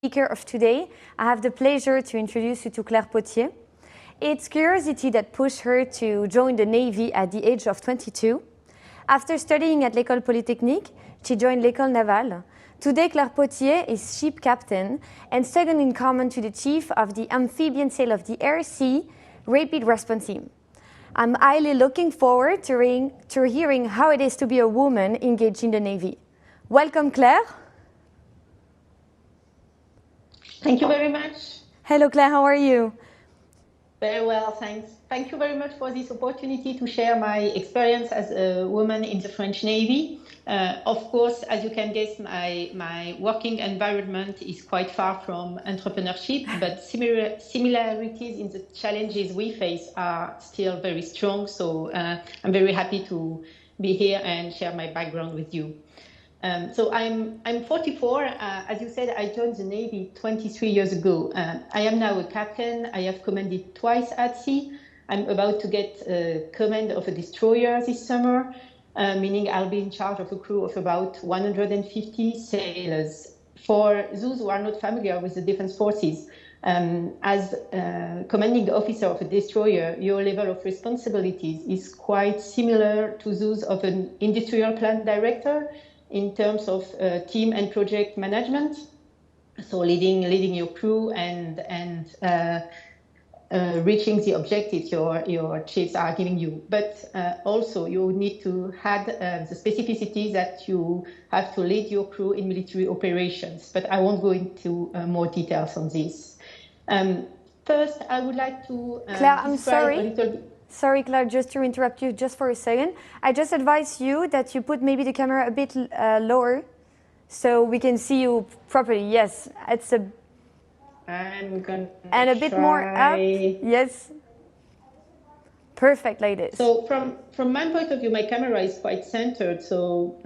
Speaker of today, I have the pleasure to introduce you to Claire Pothier. It's curiosity that pushed her to join the Navy at the age of 22. After studying at l'École Polytechnique, she joined l'École Navale. Today, Claire Pothier is ship captain and second in command to the chief of the amphibian sail of the Air Sea Rapid Response Team. I'm highly looking forward to hearing how it is to be a woman engaged in the Navy. Welcome, Claire. Thank you very much. Hello, Claire, how are you? Very well, thanks. Thank you very much for this opportunity to share my experience as a woman in the French Navy. Of course, as you can guess, my working environment is quite far from entrepreneurship, but similarities in the challenges we face are still very strong. So I'm very happy to be here and share my background with you. So I'm 44. As you said, I joined the Navy 23 years ago. I am now a captain. I have commanded twice at sea. I'm about to get command of a destroyer this summer, meaning I'll be in charge of a crew of about 150 sailors. For those who are not familiar with the defense forces, as commanding officer of a destroyer, your level of responsibilities is quite similar to those of an industrial plant director, in terms of team and project management, so leading your crew and reaching the objectives your chiefs are giving you. But also you need to add the specificities that you have to lead your crew in military operations. But I won't go into more details on this. First, I would like to Claire, I'm sorry. A little bit. Sorry, Claire, just to interrupt you just for a second. I just advise you that you put maybe the camera a bit lower so we can see you properly. Yes, it's a... I'm going to And a bit more up. Yes. Perfect, like this. So from my point of view, my camera is quite centered. So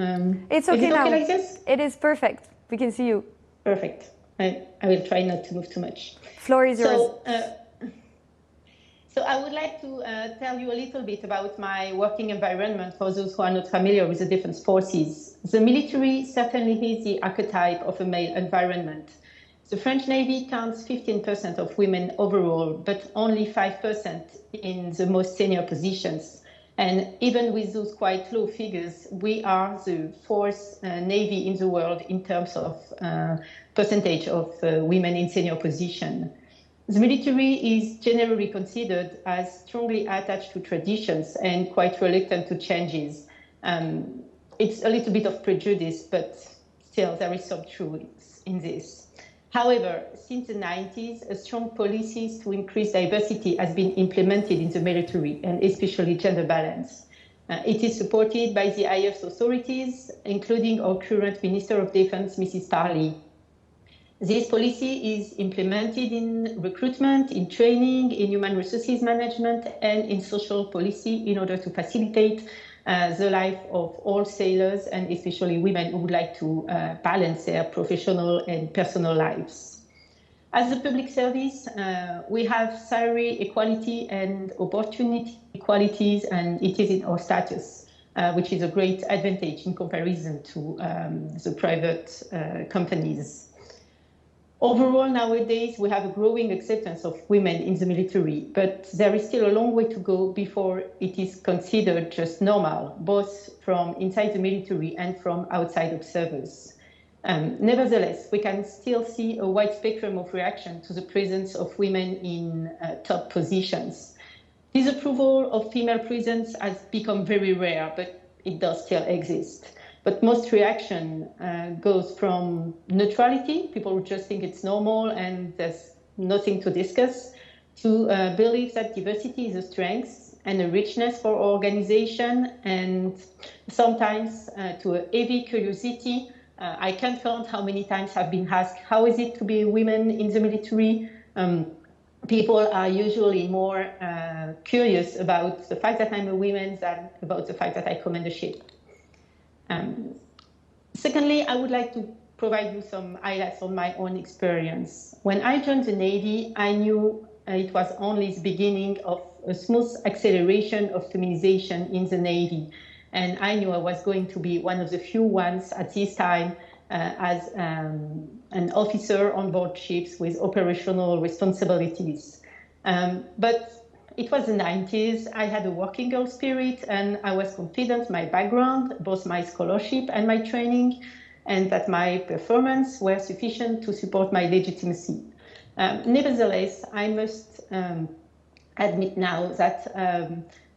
it's okay, is it now. Okay like this? It is perfect. We can see you. Perfect. I will try not to move too much. Floor is yours. So I would like to tell you a little bit about my working environment for those who are not familiar with the defense forces. The military certainly is the archetype of a male environment. The French Navy counts 15% of women overall, but only 5% in the most senior positions. And even with those quite low figures, we are the fourth Navy in the world in terms of percentage of women in senior position. The military is generally considered as strongly attached to traditions and quite reluctant to changes. It's a little bit of prejudice, but still there is some truth in this. However, since the 90s, a strong policy to increase diversity has been implemented in the military, and especially gender balance. It is supported by the highest authorities, including our current Minister of Defense, Mrs. Parly. This policy is implemented in recruitment, in training, in human resources management, and in social policy in order to facilitate the life of all sailors, and especially women who would like to balance their professional and personal lives. As a public service, we have salary equality and opportunity equalities, and it is in our status, which is a great advantage in comparison to the private companies. Overall, nowadays, we have a growing acceptance of women in the military, but there is still a long way to go before it is considered just normal, both from inside the military and from outside observers. Nevertheless, we can still see a wide spectrum of reaction to the presence of women in top positions. Disapproval of female presence has become very rare, but it does still exist. But most reaction goes from neutrality, people just think it's normal and there's nothing to discuss, to believe that diversity is a strength and a richness for our organization, and sometimes to a heavy curiosity. I can't count how many times I've been asked, how is it to be a woman in the military? People are usually more curious about the fact that I'm a woman than about the fact that I command a ship. Secondly, I would like to provide you some highlights on my own experience. When I joined the Navy, I knew it was only the beginning of a smooth acceleration of feminization in the Navy. And I knew I was going to be one of the few ones at this time as an officer on board ships with operational responsibilities. But it was the 90s. I had a working girl spirit, and I was confident my background, both my scholarship and my training, and that my performance were sufficient to support my legitimacy. Nevertheless, I must admit now that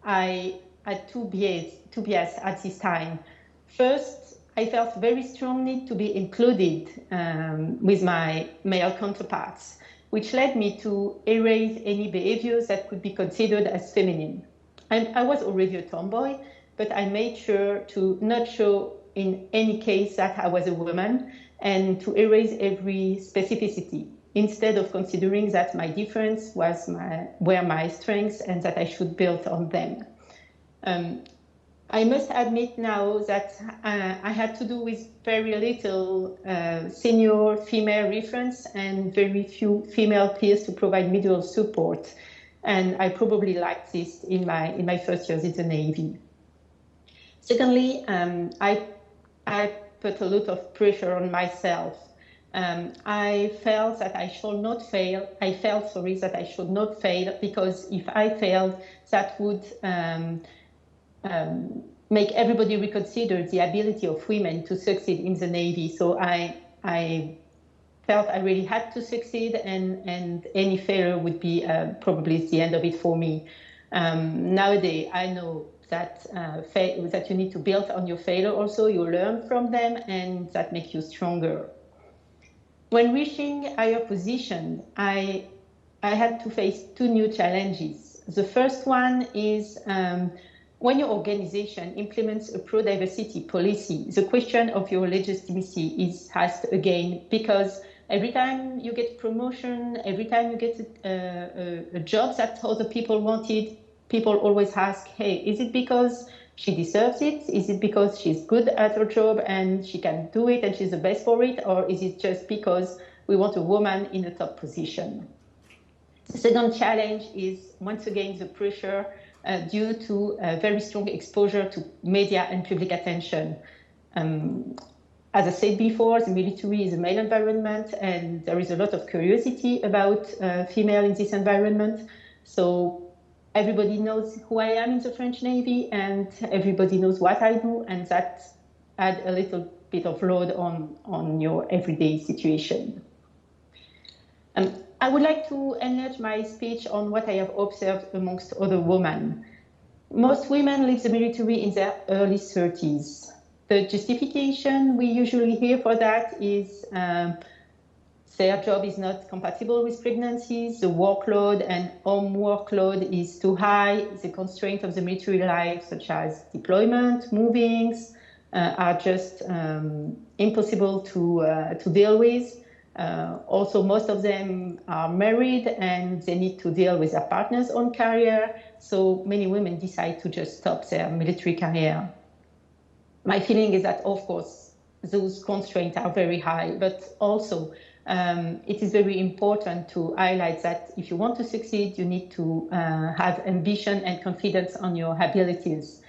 I had two bias at this time. First, I felt very strong need to be included with my male counterparts, which led me to erase any behaviors that could be considered as feminine. I was already a tomboy, but I made sure to not show in any case that I was a woman and to erase every specificity, instead of considering that my difference were my strengths and that I should build on them. I must admit now that I had to do with very little senior female reference and very few female peers to provide middle support. And I probably lacked this in my first years in the Navy. Secondly, I put a lot of pressure on myself. I felt that I should not fail. I felt, that I should not fail, because if I failed, that would make everybody reconsider the ability of women to succeed in the Navy. So I felt I really had to succeed, and any failure would be probably the end of it for me. Nowadays, I know that that you need to build on your failure also, you learn from them, and that makes you stronger. When reaching a higher position, I had to face two new challenges. The first one is when your organization implements a pro-diversity policy, the question of your legitimacy is asked again, because every time you get promotion, every time you get a job that other people wanted, people always ask, hey, is it because she deserves it? Is it because she's good at her job and she can do it and she's the best for it? Or is it just because we want a woman in a top position? The second challenge is, once again, the pressure due to very strong exposure to media and public attention. As I said before, the military is a male environment, and there is a lot of curiosity about female in this environment. So everybody knows who I am in the French Navy, and everybody knows what I do, and that adds a little bit of load on your everyday situation. I would like to enlarge my speech on what I have observed amongst other women. Most women leave the military in their early 30s. The justification we usually hear for that is their job is not compatible with pregnancies, the workload and home workload is too high, the constraints of the military life, such as deployment, movings, are just impossible to deal with. Also, most of them are married and they need to deal with their partner's own career. So many women decide to just stop their military career. My feeling is that, of course, those constraints are very high, but also it is very important to highlight that if you want to succeed, you need to have ambition and confidence on your abilities.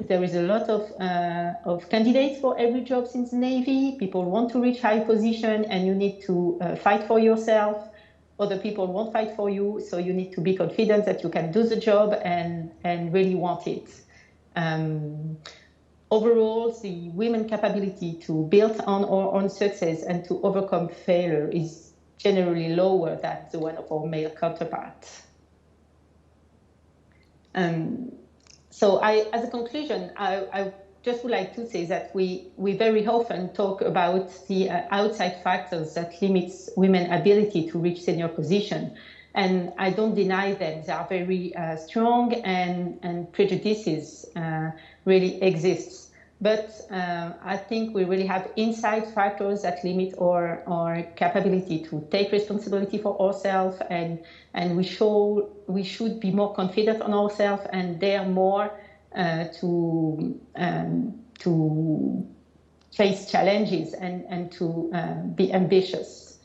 There is a lot of candidates for every job in the Navy. People want to reach high position, and you need to fight for yourself. Other people won't fight for you, so you need to be confident that you can do the job and really want it. Overall, the women's capability to build on our own success and to overcome failure is generally lower than the one of our male counterparts. So as a conclusion, I just would like to say that we very often talk about the outside factors that limits women's ability to reach senior position. And I don't deny them. They are very strong, and prejudices really exist. But I think we really have inside factors that limit our capability to take responsibility for ourselves, and we should be more confident on ourselves and dare more to face challenges and to be ambitious.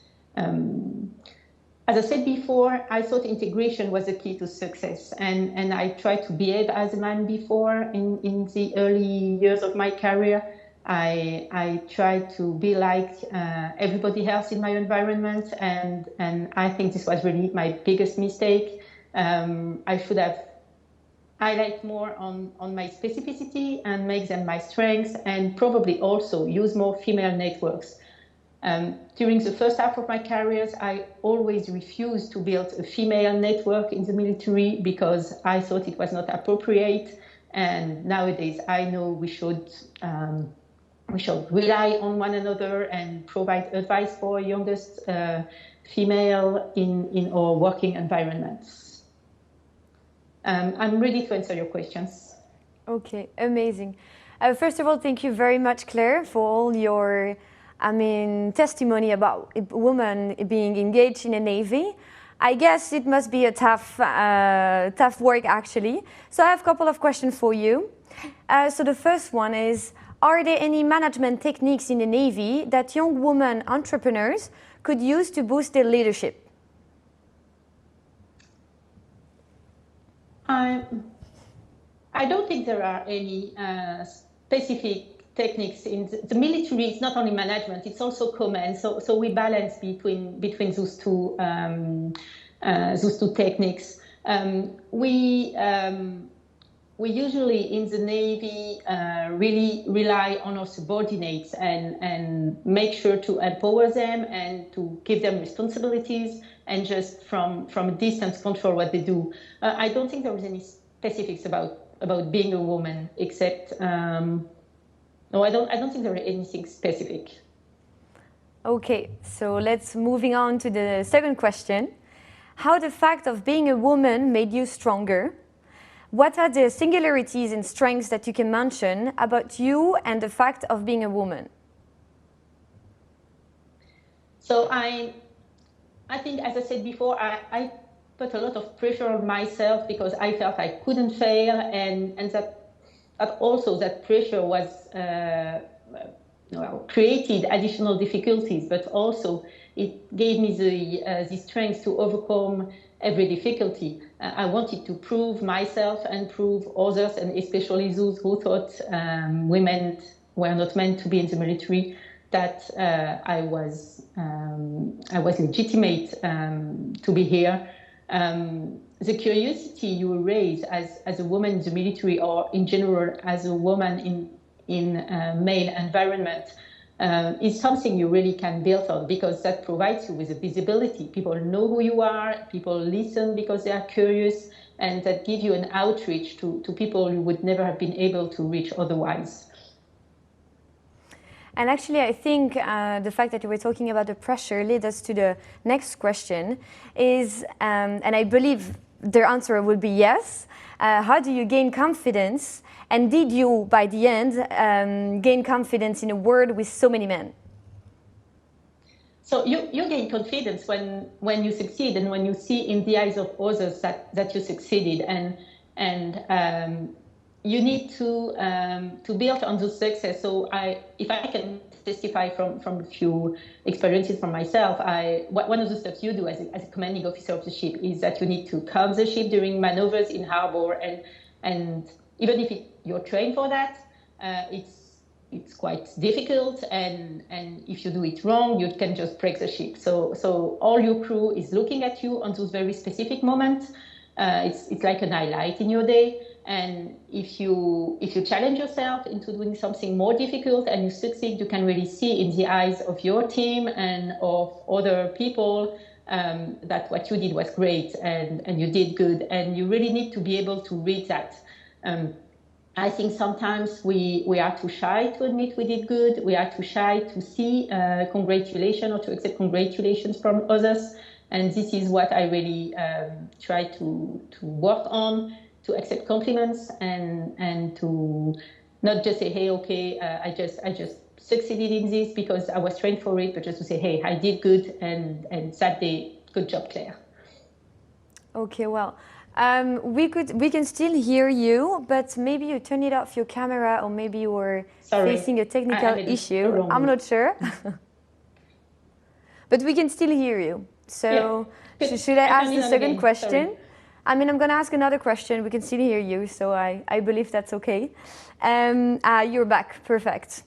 As I said before, I thought integration was the key to success, and I tried to behave as a man before in the early years of my career. I try to be like everybody else in my environment, and I think this was really my biggest mistake. I should have highlight more on my specificity and make them my strengths, and probably also use more female networks. During the first half of my career, I always refused to build a female network in the military because I thought it was not appropriate. And nowadays, I know we should rely on one another and provide advice for youngest female in our working environments. I'm ready to answer your questions. Okay, amazing. First of all, thank you very much, Claire, for all your testimony about women being engaged in the Navy. I guess it must be a tough work, actually. So I have a couple of questions for you. So the first one is, are there any management techniques in the Navy that young women entrepreneurs could use to boost their leadership? I don't think there are any specific techniques in the military. It's not only management; it's also command. So we balance between those two techniques. We usually in the Navy really rely on our subordinates and make sure to empower them and to give them responsibilities and just from a distance control what they do. I don't think there is any specifics about being a woman, except no, I don't think there is anything specific. Okay, so let's moving on to the second question. How the fact of being a woman made you stronger? What are the singularities and strengths that you can mention about you and the fact of being a woman? So I think, as I said before, I put a lot of pressure on myself because I felt I couldn't fail, and that pressure was created additional difficulties, but also it gave me the strength to overcome every difficulty. I wanted to prove myself and prove others, and especially those who thought women were not meant to be in the military, that I was legitimate to be here. The curiosity you raise as a woman in the military, or in general as a woman in a male environment, is something you really can build on, because that provides you with a visibility. People know who you are, people listen because they are curious, and that gives you an outreach to people you would never have been able to reach otherwise. And actually, I think the fact that you were talking about the pressure led us to the next question is, and I believe their answer would be yes, how do you gain confidence? And did you, by the end, gain confidence in a world with so many men? So you gain confidence when you succeed, and when you see in the eyes of others that you succeeded, and you need to build on those success. So if I can testify from a few experiences from myself, one of the steps you do as a commanding officer of the ship is that you need to calm the ship during maneuvers in harbor, and even if you're trained for that, it's quite difficult, and if you do it wrong, you can just break the ship. So all your crew is looking at you on those very specific moments. It's like an highlight in your day. And if you challenge yourself into doing something more difficult and you succeed, you can really see in the eyes of your team and of other people that what you did was great and you did good. And you really need to be able to read that. I think sometimes we are too shy to admit we did good. We are too shy to see congratulations or to accept congratulations from others. And this is what I really try to work on, to accept compliments and to not just say, hey, okay, I just succeeded in this because I was trained for it, but just to say, hey, I did good, and that day, good job, Claire. Okay, well, we can still hear you, but maybe you turn it off your camera, or maybe you were facing a technical issue. I'm not sure. But we can still hear you. So yeah. Should I ask the second question? Sorry. I'm going to ask another question. We can still hear you, so I believe that's okay. You're back. Perfect.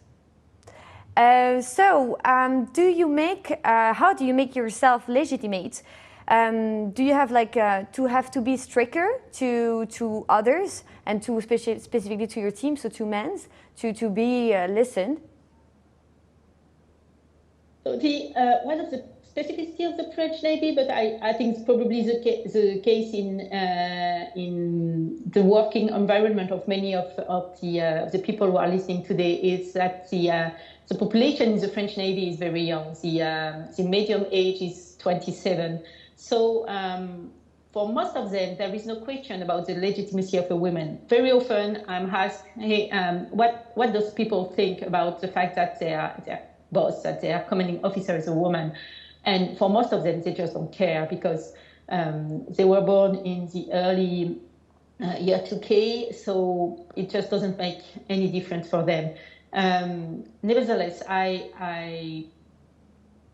Do you make? How do you make yourself legitimate? Do you have to be stricter to others and to specifically to your team, so to men, to be listened? So one of the specificity of the French Navy, but I think it's probably the case in the working environment of many of the people who are listening today, is that the population in the French Navy is very young. The median age is 27. So for most of them, there is no question about the legitimacy of a woman. Very often I'm asked, hey, what does people think about the fact that their boss, that their commanding officer is a woman? And for most of them, they just don't care because they were born in the early year 2K, so it just doesn't make any difference for them. Nevertheless, I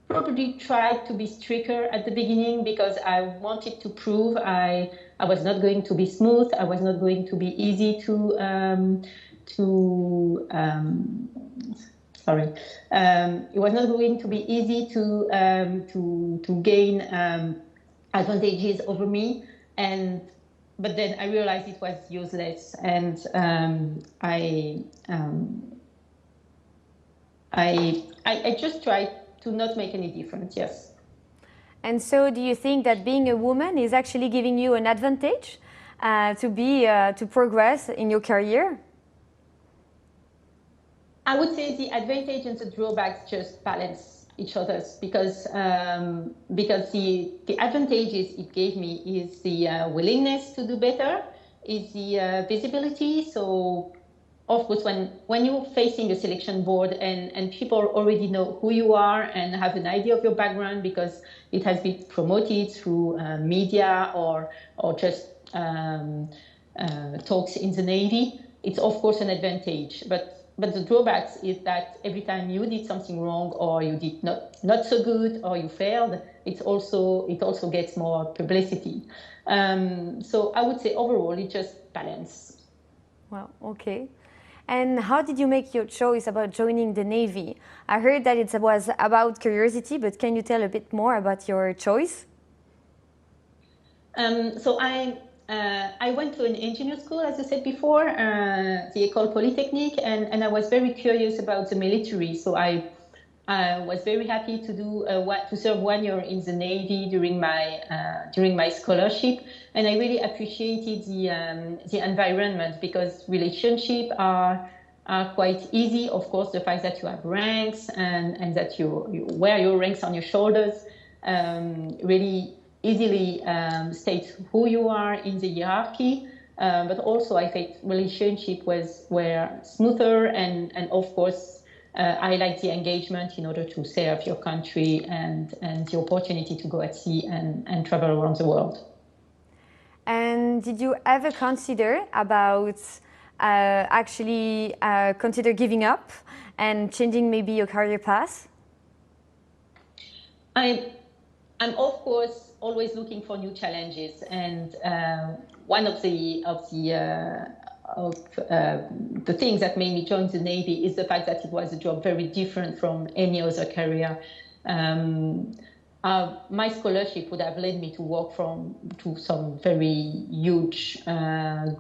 probably tried to be stricter at the beginning because I wanted to prove I was not going to be smooth. I was not going to be easy to it was not going to be easy to gain advantages over me, but then I realized it was useless, and I just tried to not make any difference. Yes. And so, do you think that being a woman is actually giving you an advantage to progress in your career? I would say the advantage and the drawbacks just balance each other's because the advantages it gave me is the willingness to do better, is the visibility. So of course, when you're facing a selection board and people already know who you are and have an idea of your background because it has been promoted through media or just talks in the Navy, it's of course an advantage. But the drawbacks is that every time you did something wrong or you did not so good or you failed, it also gets more publicity. So I would say overall it just balance. Well, okay. And how did you make your choice about joining the Navy? I heard that it was about curiosity, but can you tell a bit more about your choice? So I went to an engineering school, as I said before, the Polytechnique, and I was very curious about the military. So I was very happy to serve 1 year in the Navy during my scholarship, and I really appreciated the environment because relationships are quite easy. Of course, the fact that you have ranks and that you wear your ranks on your shoulders really easily states who you are in the hierarchy, but also I think relationship were smoother and of course I like the engagement in order to serve your country and the opportunity to go at sea and travel around the world. And did you ever consider about consider giving up and changing maybe your career path? I'm of course always looking for new challenges, and one of the things that made me join the Navy is the fact that it was a job very different from any other career. My scholarship would have led me to work to some very huge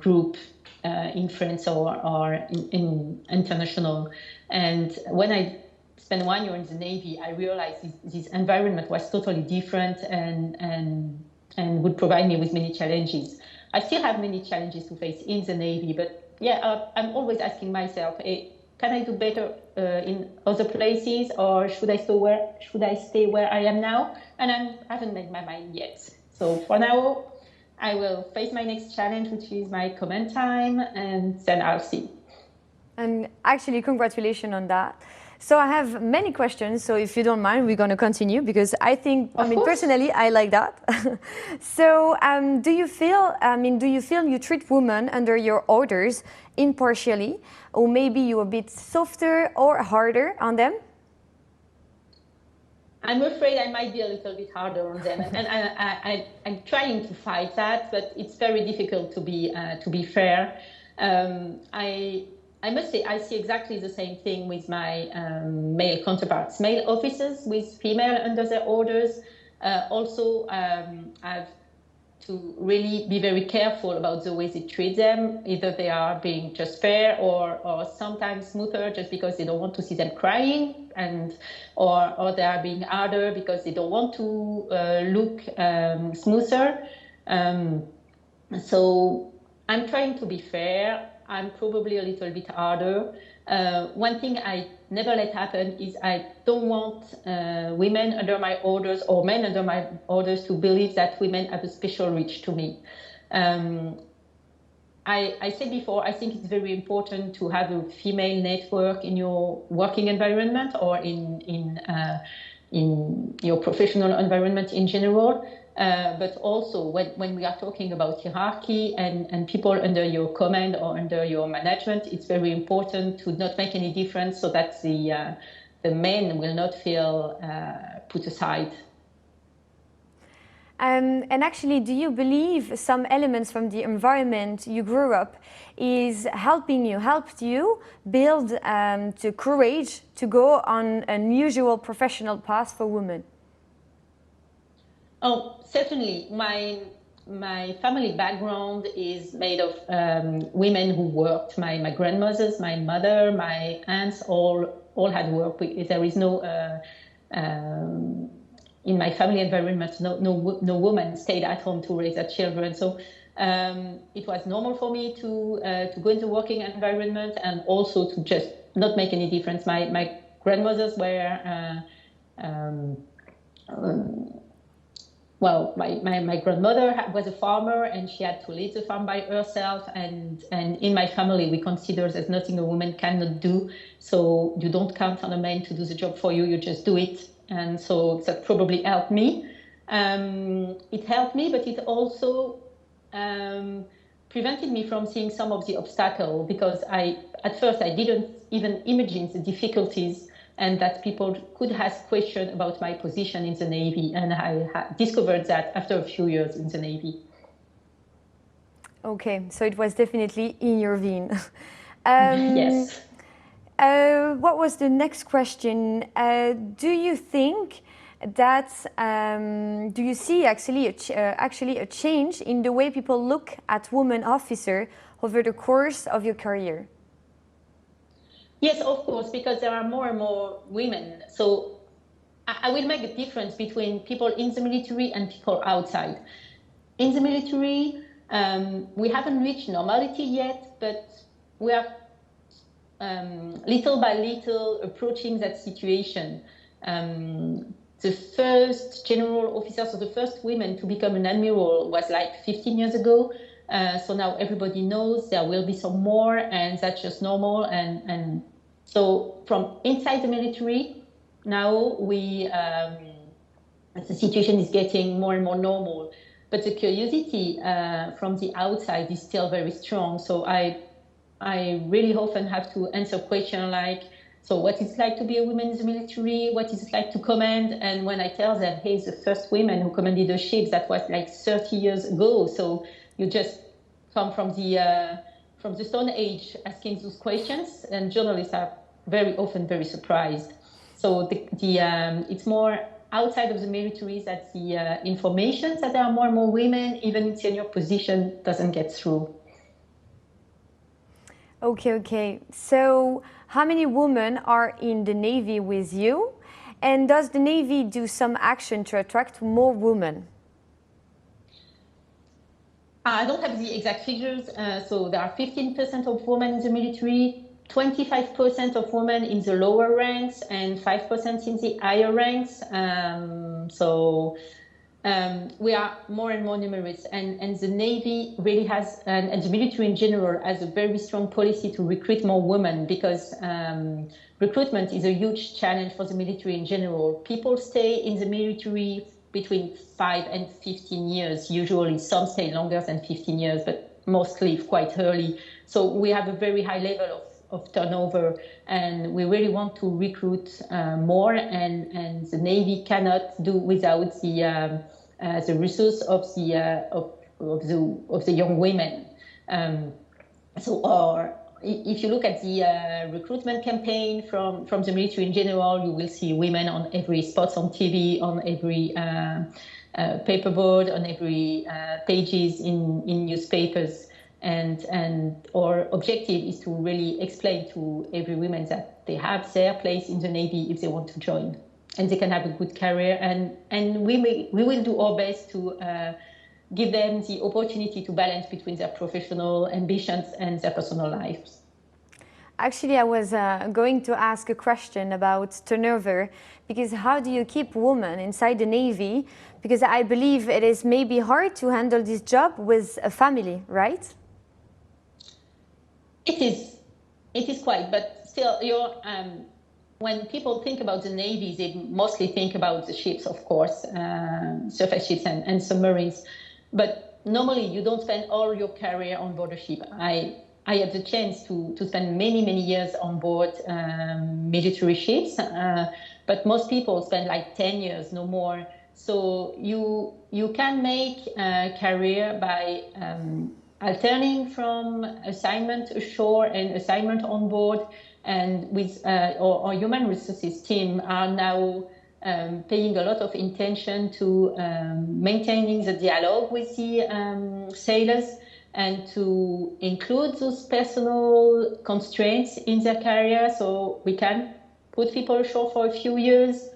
group in France or in international. And when I spent 1 year in the Navy, I realized this environment was totally different and would provide me with many challenges. I still have many challenges to face in the Navy, but yeah, I'm always asking myself, hey, can I do better in other places, or should I stay where I am now? And I haven't made my mind yet. So for now, I will face my next challenge, which is my command time, and then I'll see. And actually, congratulations on that. So I have many questions, so if you don't mind, we're going to continue because I think, personally, I like that. So do you feel you treat women under your orders impartially, or maybe you're a bit softer or harder on them? I'm afraid I might be a little bit harder on them, and I'm trying to fight that, but it's very difficult to be fair. I must say I see exactly the same thing with my male counterparts. Male officers with female under their orders also have to really be very careful about the way they treat them. Either they are being just fair or sometimes smoother just because they don't want to see them crying, or they are being harder because they don't want to look smoother. So I'm trying to be fair. I'm probably a little bit harder. One thing I never let happen is I don't want women under my orders or men under my orders to believe that women have a special reach to me. I said before, I think it's very important to have a female network in your working environment or in your professional environment in general. But also when we are talking about hierarchy and people under your command or under your management, it's very important to not make any difference so that the men will not feel put aside. And actually, do you believe some elements from the environment you grew up helped you build the courage to go on an unusual professional path for women? Oh, certainly. My family background is made of women who worked. My grandmothers, my mother, my aunts all had work. There is no in my family environment, no woman stayed at home to raise their children. So it was normal for me to go into working environment and also to just not make any difference. My grandmothers were. Well, my grandmother was a farmer and she had to lead the farm by herself. And in my family, we consider there's nothing a woman cannot do. So you don't count on a man to do the job for you, you just do it. And so that probably helped me. It helped me, but it also prevented me from seeing some of the obstacles because at first I didn't even imagine the difficulties and that people could ask questions about my position in the Navy. And I discovered that after a few years in the Navy. Okay, so it was definitely in your vein. Yes. What was the next question? Do you think that, do you see actually a change in the way people look at women officers over the course of your career? Yes, of course, because there are more and more women. So I will make a difference between people in the military and people outside. In the military, we haven't reached normality yet, but we are little by little approaching that situation. The first general officer, so the first women to become an admiral was like 15 years ago. So now everybody knows there will be some more, and that's just normal. And so from inside the military, now the situation is getting more and more normal. But the curiosity from the outside is still very strong. So I really often have to answer questions like, so what is it like to be a woman in the military? What is it like to command? And when I tell them, hey, the first women who commanded a ship, that was like 30 years ago. So you just come from the Stone Age asking those questions, and journalists are very often very surprised. So it's more outside of the military that the information that there are more and more women, even in senior position, doesn't get through. Okay. So how many women are in the Navy with you? And does the Navy do some action to attract more women? I don't have the exact figures. So there are 15% of women in the military, 25% of women in the lower ranks, and 5% in the higher ranks. We are more and more numerous, and the Navy really has, and the military in general, has a very strong policy to recruit more women because recruitment is a huge challenge for the military in general. People stay in the military between 5 and 15 years. Usually some stay longer than 15 years, but most leave quite early. So we have a very high level of turnover, and we really want to recruit more, and the Navy cannot do without the resource of the young women. So if you look at the recruitment campaign from the military in general, you will see women on every spots on TV, on every paperboard, on every pages in newspapers. And our objective is to really explain to every woman that they have their place in the Navy if they want to join, and they can have a good career. And we will do our best to give them the opportunity to balance between their professional ambitions and their personal lives. Actually, I was going to ask a question about turnover, because how do you keep women inside the Navy? Because I believe it is maybe hard to handle this job with a family, right? It is quite, but still, when people think about the Navy, they mostly think about the ships, of course, surface ships and submarines. But normally, you don't spend all your career on board a ship. I had the chance to spend many years on board military ships, but most people spend like 10 years, no more. So you can make a career by alterning from assignment ashore and assignment on board. And with our human resources team are now paying a lot of attention to maintaining the dialogue with the sailors and to include those personal constraints in their career, so we can put people ashore for a few years,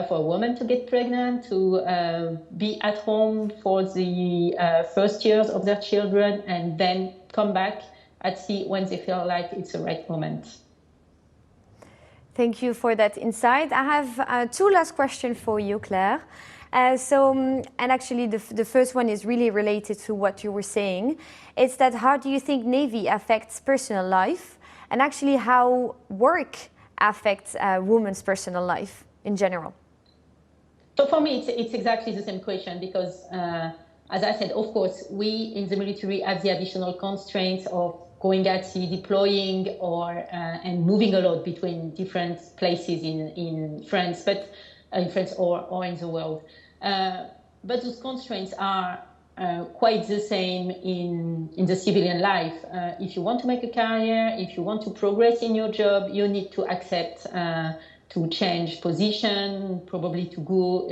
for a woman to get pregnant, to be at home for the first years of their children, and then come back at sea when they feel like it's the right moment. Thank you for that insight. I have two last questions for you, Claire. And actually the first one is really related to what you were saying. It's that how do you think Navy affects personal life, and actually how work affects a woman's personal life in general? So for me, it's exactly the same question, because as I said, of course, we in the military have the additional constraints of going at sea, deploying, or and moving a lot between different places in France, but in France or in the world. But those constraints are quite the same in the civilian life. If you want to make a career, if you want to progress in your job, you need to accept to change position, probably to go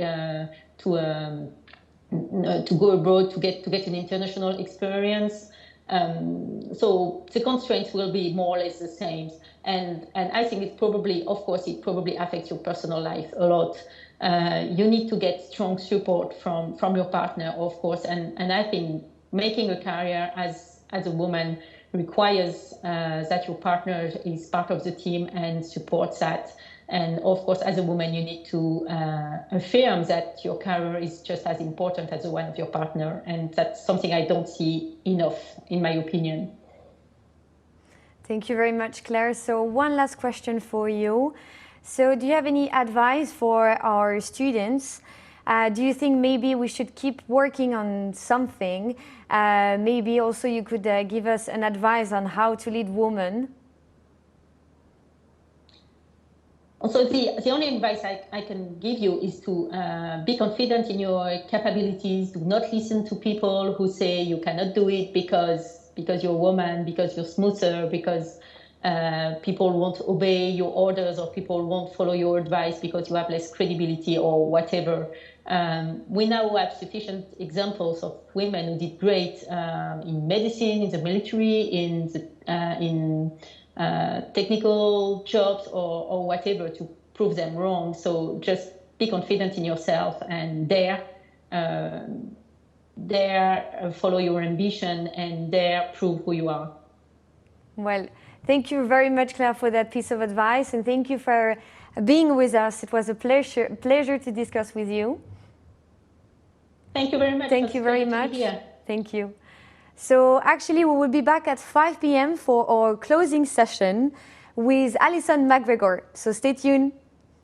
abroad to get an international experience. So the constraints will be more or less the same, and I think it probably affects your personal life a lot. You need to get strong support from your partner, of course, and I think making a career as a woman requires that your partner is part of the team and supports that. And of course, as a woman, you need to affirm that your career is just as important as the one of your partner. And that's something I don't see enough, in my opinion. Thank you very much, Claire. So one last question for you. So do you have any advice for our students? Do you think maybe we should keep working on something? Maybe also you could give us an advice on how to lead women. Also, the only advice I can give you is to be confident in your capabilities. Do not listen to people who say you cannot do it because you're a woman, because you're smoother, because people won't obey your orders, or people won't follow your advice because you have less credibility or whatever. We now have sufficient examples of women who did great in medicine, in the military, in technical jobs or whatever, to prove them wrong. So just be confident in yourself and dare follow your ambition and dare prove who you are. Well, thank you very much, Claire, for that piece of advice, and thank you for being with us. It was a pleasure to discuss with you. Thank you very much. Thank you very much. Thank you. So actually, we will be back at 5 p.m. for our closing session with Alison McGregor. So stay tuned.